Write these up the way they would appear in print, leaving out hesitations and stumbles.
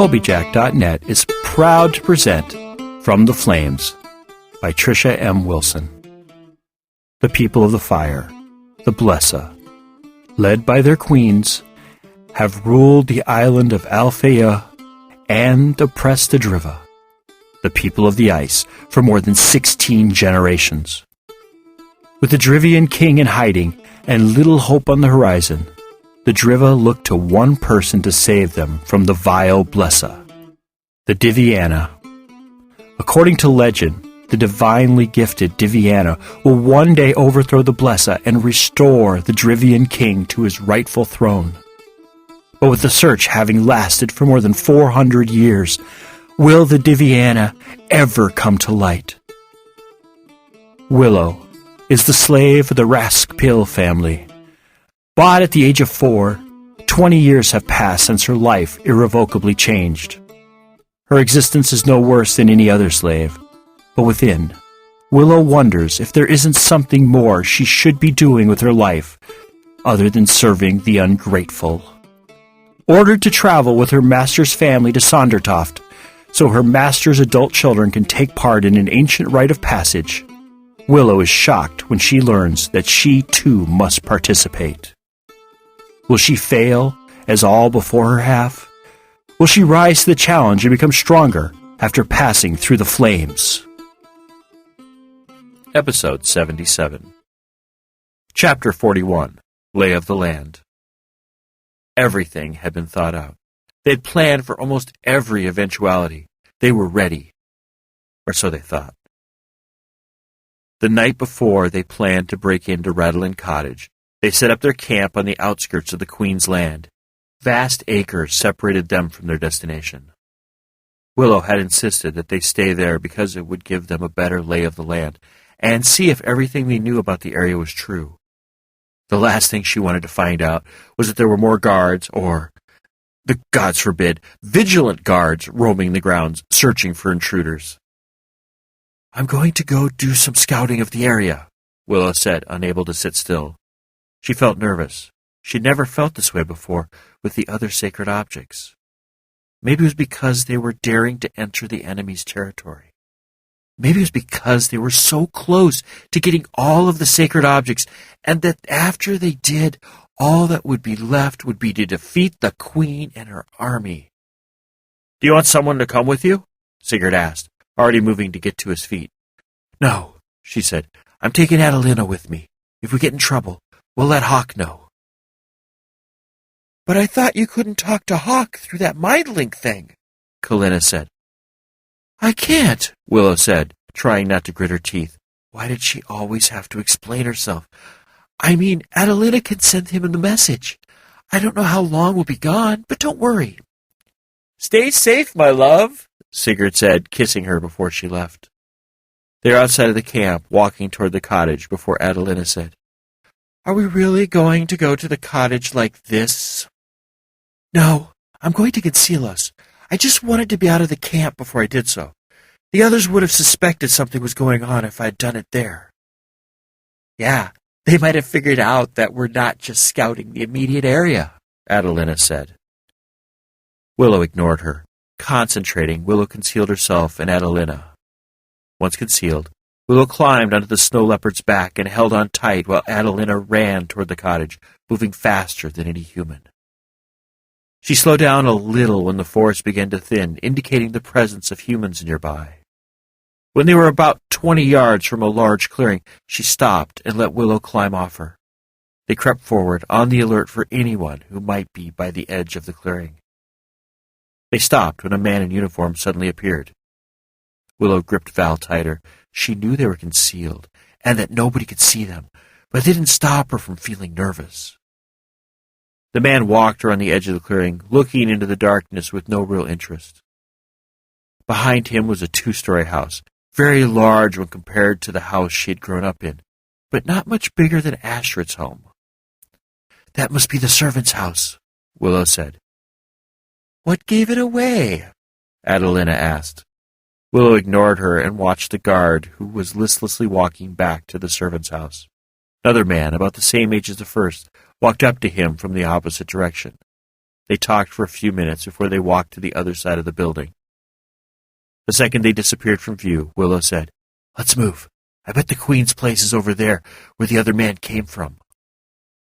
Colbyjack.net is proud to present From the Flames by Trisha M. Wilson. The people of the fire, the Blesa, led by their queens, have ruled the island of Alfeyju and oppressed the Driva, the people of the ice, for more than 16 generations. With the Drivian King in hiding and little hope on the horizon, the Driva looked to one person to save them from the vile Blesa, the Diviana. According to legend, the divinely gifted Diviana will one day overthrow the Blesa and restore the Drivian King to his rightful throne. But with the search having lasted for more than 400 years, will the Diviana ever come to light? Willow is the slave of the Raskpil family. Bought at the age of 4, 20 years have passed since her life irrevocably changed. Her existence is no worse than any other slave, but within, Willow wonders if there isn't something more she should be doing with her life other than serving the ungrateful. Ordered to travel with her master's family to Sondertoft, so her master's adult children can take part in an ancient rite of passage, Willow is shocked when she learns that she too must participate. Will she fail, as all before her have? Will she rise to the challenge and become stronger after passing through the flames? Episode 77. Chapter 41. Lay of the Land. Everything had been thought out. They had planned for almost every eventuality. They were ready. Or so they thought. The night before they planned to break into Raskpil Cottage, they set up their camp on the outskirts of the Queen's land. Vast acres separated them from their destination. Willow had insisted that they stay there because it would give them a better lay of the land and see if everything they knew about the area was true. The last thing she wanted to find out was that there were more guards or, the gods forbid, vigilant guards roaming the grounds, searching for intruders. "I'm going to go do some scouting of the area," Willow said, unable to sit still. She felt nervous. She'd never felt this way before with the other sacred objects. Maybe it was because they were daring to enter the enemy's territory. Maybe it was because they were so close to getting all of the sacred objects, and that after they did, all that would be left would be to defeat the Queen and her army. "Do you want someone to come with you?" Sigurd asked, already moving to get to his feet. "No," she said. "I'm taking Adelina with me. If we get in trouble, we'll let Hawk know." "But I thought you couldn't talk to Hawk through that mind link thing," Kalina said. "I can't," Willow said, trying not to grit her teeth. Why did she always have to explain herself? "I mean, Adelina can send him the message. I don't know how long we'll be gone, but don't worry." "Stay safe, my love," Sigurd said, kissing her before she left. They were outside of the camp, walking toward the cottage, before Adelina said, "Are we really going to go to the cottage like this?" "No, I'm going to conceal us. I just wanted to be out of the camp before I did so. The others would have suspected something was going on if I'd done it there." "Yeah, they might have figured out that we're not just scouting the immediate area," Adelina said. Willow ignored her. Concentrating, Willow concealed herself and Adelina. Once concealed, Willow climbed onto the snow leopard's back and held on tight while Adelina ran toward the cottage, moving faster than any human. She slowed down a little when the forest began to thin, indicating the presence of humans nearby. When they were about 20 yards from a large clearing, she stopped and let Willow climb off her. They crept forward, on the alert for anyone who might be by the edge of the clearing. They stopped when a man in uniform suddenly appeared. Willow gripped Val tighter. She knew they were concealed, and that nobody could see them, but it didn't stop her from feeling nervous. The man walked her on the edge of the clearing, looking into the darkness with no real interest. Behind him was a 2-story house, very large when compared to the house she had grown up in, but not much bigger than Astrid's home. "That must be the servant's house," Willow said. "What gave it away?" Adelina asked. Willow ignored her and watched the guard, who was listlessly walking back to the servant's house. Another man, about the same age as the first, walked up to him from the opposite direction. They talked for a few minutes before they walked to the other side of the building. The second they disappeared from view, Willow said, "Let's move. I bet the Queen's place is over there, where the other man came from."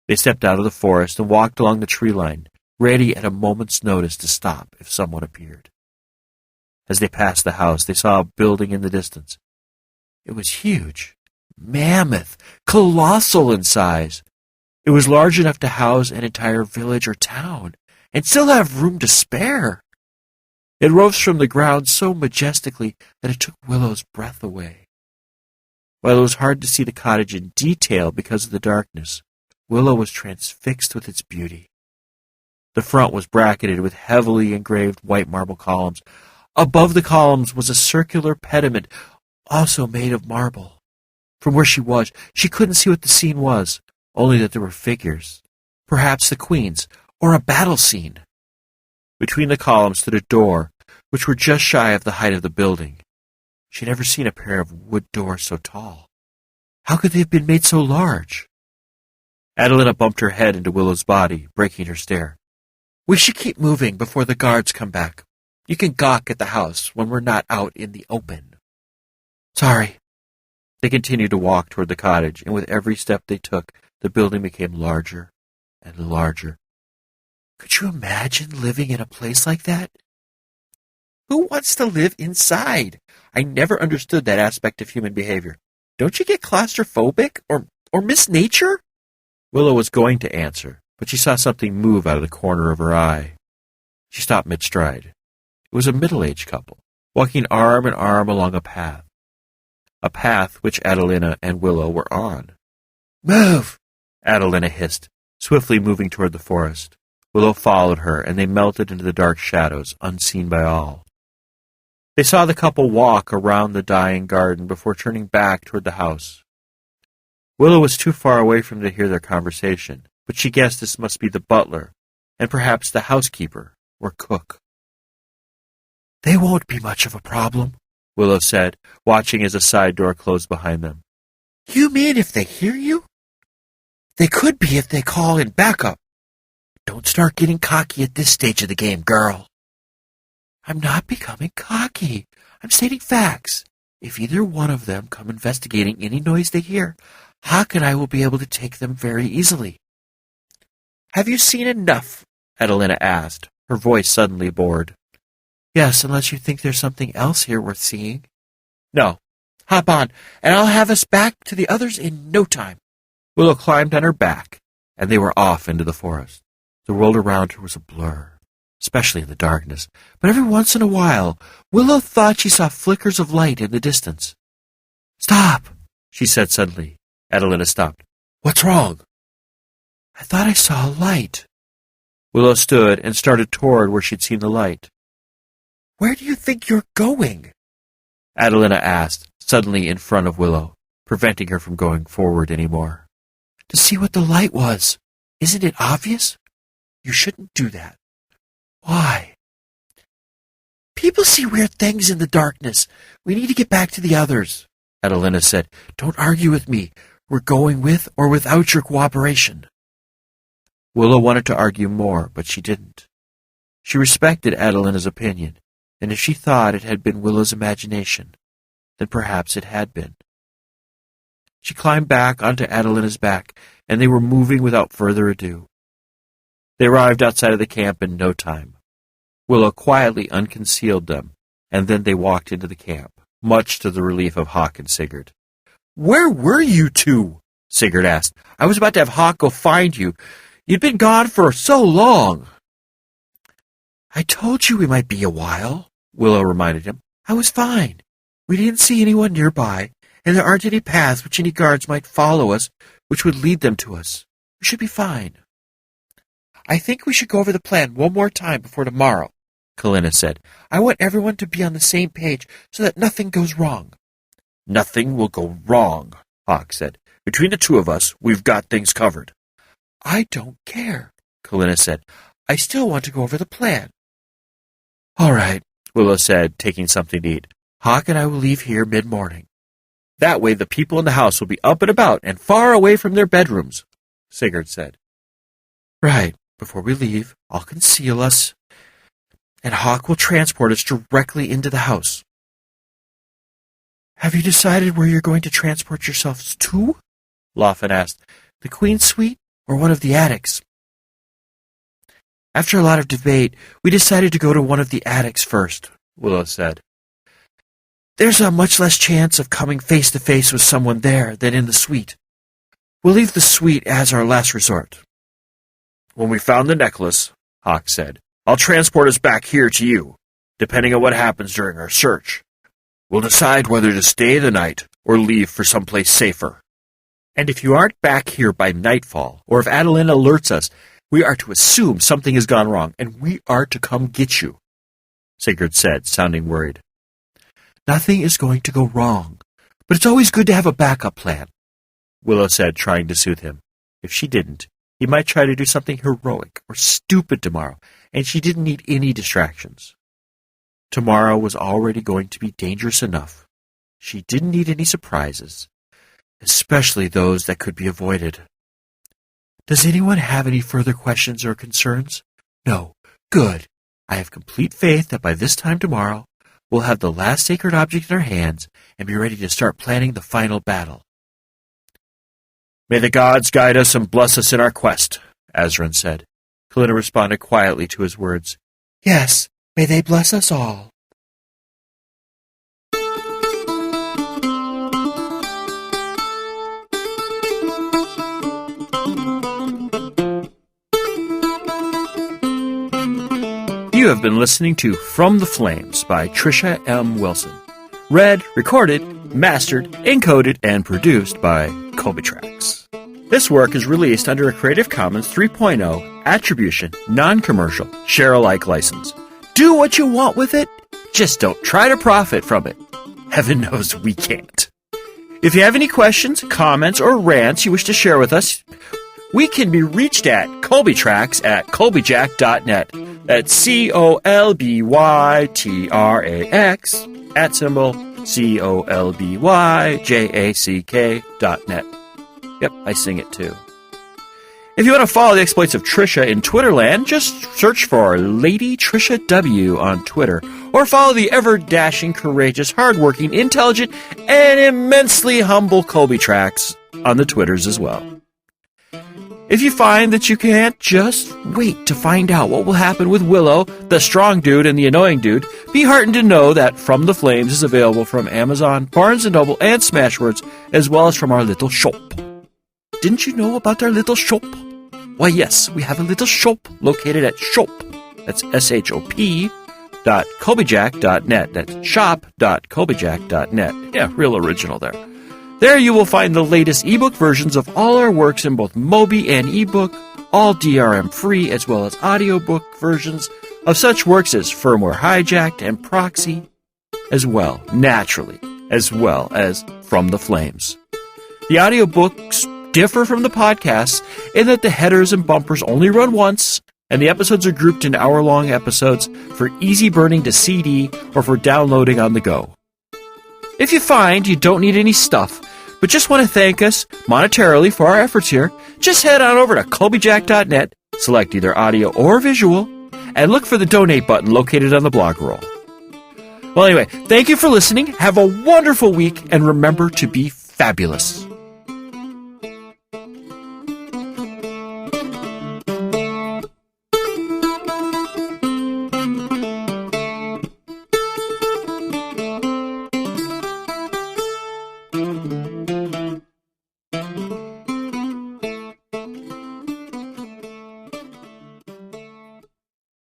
They stepped out of the forest and walked along the tree line, ready at a moment's notice to stop if someone appeared. As they passed the house, they saw a building in the distance. It was huge, mammoth, colossal in size. It was large enough to house an entire village or town, and still have room to spare. It rose from the ground so majestically that it took Willow's breath away. While it was hard to see the cottage in detail because of the darkness, Willow was transfixed with its beauty. The front was bracketed with heavily engraved white marble columns. Above the columns was a circular pediment, also made of marble. From where she was, she couldn't see what the scene was, only that there were figures, perhaps the Queen's, or a battle scene. Between the columns stood a door, which were just shy of the height of the building. She had never seen a pair of wood doors so tall. How could they have been made so large? Adelina bumped her head into Willow's body, breaking her stare. "We should keep moving before the guards come back. You can gawk at the house when we're not out in the open." "Sorry." They continued to walk toward the cottage, and with every step they took, the building became larger and larger. Could you imagine living in a place like that? Who wants to live inside? I never understood that aspect of human behavior. Don't you get claustrophobic or miss nature? Willow was going to answer, but she saw something move out of the corner of her eye. She stopped mid-stride. It was a middle-aged couple, walking arm in arm along a path which Adelina and Willow were on. "Move!" Adelina hissed, swiftly moving toward the forest. Willow followed her, and they melted into the dark shadows, unseen by all. They saw the couple walk around the dying garden before turning back toward the house. Willow was too far away from them to hear their conversation, but she guessed this must be the butler, and perhaps the housekeeper or cook. "They won't be much of a problem," Willow said, watching as a side door closed behind them. "You mean if they hear you?" "They could be if they call in backup. Don't start getting cocky at this stage of the game, girl." "I'm not becoming cocky. I'm stating facts. If either one of them come investigating any noise they hear, Hawk and I will be able to take them very easily." "Have you seen enough?" Adelina asked, her voice suddenly bored. "Yes, unless you think there's something else here worth seeing." "No. Hop on, and I'll have us back to the others in no time." Willow climbed on her back, and they were off into the forest. The world around her was a blur, especially in the darkness, but every once in a while, Willow thought she saw flickers of light in the distance. "Stop," she said suddenly. Adelina stopped. "What's wrong?" "I thought I saw a light." Willow stood and started toward where she'd seen the light. "Where do you think you're going?" Adelina asked, suddenly in front of Willow, preventing her from going forward any more. "To see what the light was. Isn't it obvious? You shouldn't do that." "Why?" "People see weird things in the darkness. We need to get back to the others," Adelina said. "Don't argue with me. We're going with or without your cooperation." Willow wanted to argue more, but she didn't. She respected Adelina's opinion, and if she thought it had been Willow's imagination, then perhaps it had been. She climbed back onto Adelina's back, and they were moving without further ado. They arrived outside of the camp in no time. Willow quietly unconcealed them, and then they walked into the camp, much to the relief of Hawk and Sigurd. "Where were you two?" Sigurd asked. "I was about to have Hawk go find you. You'd been gone for so long." "I told you we might be a while," Willow reminded him. "I was fine. We didn't see anyone nearby, and there aren't any paths which any guards might follow us, which would lead them to us. We should be fine." "I think we should go over the plan one more time before tomorrow," Kalina said. "I want everyone to be on the same page so that nothing goes wrong." "Nothing will go wrong," Hawk said. "Between the two of us, we've got things covered." "I don't care," Kalina said. "I still want to go over the plan." "All right," Willow said, taking something to eat. "Hawk and I will leave here mid-morning. That way the people in the house will be up and about and far away from their bedrooms," Sigurd said. "Right. Before we leave, I'll conceal us, and Hawk will transport us directly into the house. Have you decided where you're going to transport yourselves to? Lawfen asked. The Queen's suite or one of the attics? After a lot of debate, we decided to go to one of the attics first, Willow said. There's a much less chance of coming face to face with someone there than in the suite. We'll leave the suite as our last resort. When we found the necklace, Hawk said, I'll transport us back here to you, depending on what happens during our search. We'll decide whether to stay the night or leave for someplace safer. And if you aren't back here by nightfall, or if Adeline alerts us, we are to assume something has gone wrong, and we are to come get you, Sigurd said, sounding worried. Nothing is going to go wrong, but it's always good to have a backup plan, Willow said, trying to soothe him. If she didn't, he might try to do something heroic or stupid tomorrow, and she didn't need any distractions. Tomorrow was already going to be dangerous enough. She didn't need any surprises, especially those that could be avoided. Does anyone have any further questions or concerns? No. Good. I have complete faith that by this time tomorrow, we'll have the last sacred object in our hands and be ready to start planning the final battle. May the gods guide us and bless us in our quest, Azran said. Kalina responded quietly to his words. Yes, may they bless us all. You have been listening to From the Flames by Trisha M. Wilson. Read, recorded, mastered, encoded, and produced by Colbyjack.net. This work is released under a Creative Commons 3.0 Attribution, Non-Commercial, Share-alike license. Do what you want with it, just don't try to profit from it. Heaven knows we can't. If you have any questions, comments, or rants you wish to share with us, we can be reached at Colbyjack at Colbyjack.net. That's COLBYTRAX @COLBYJACK.net. Yep, I sing it too. If you want to follow the exploits of Trisha in Twitterland, just search for Lady Trisha W on Twitter, or follow the ever-dashing, courageous, hardworking, intelligent, and immensely humble Colbyjack on the Twitters as well. If you find that you can't just wait to find out what will happen with Willow, the strong dude and the annoying dude, be heartened to know that From the Flames is available from Amazon, Barnes & Noble, and Smashwords, as well as from our little shop. Didn't you know about our little shop? Why, yes, we have a little shop located at shop. That's shop.colbyjack.net. That's shop.colbyjack.net. Yeah, real original there. There you will find the latest ebook versions of all our works in both Mobi and ebook, all DRM-free, as well as audiobook versions of such works as Firmware Hijacked and Proxy, as well, naturally, as well as From the Flames. The audiobooks differ from the podcasts in that the headers and bumpers only run once, and the episodes are grouped into hour-long episodes for easy burning to CD or for downloading on the go. If you find you don't need any stuff, but just want to thank us monetarily for our efforts here, just head on over to Colbyjack.net, select either audio or visual, and look for the donate button located on the blog roll. Well, anyway, thank you for listening, have a wonderful week, and remember to be fabulous.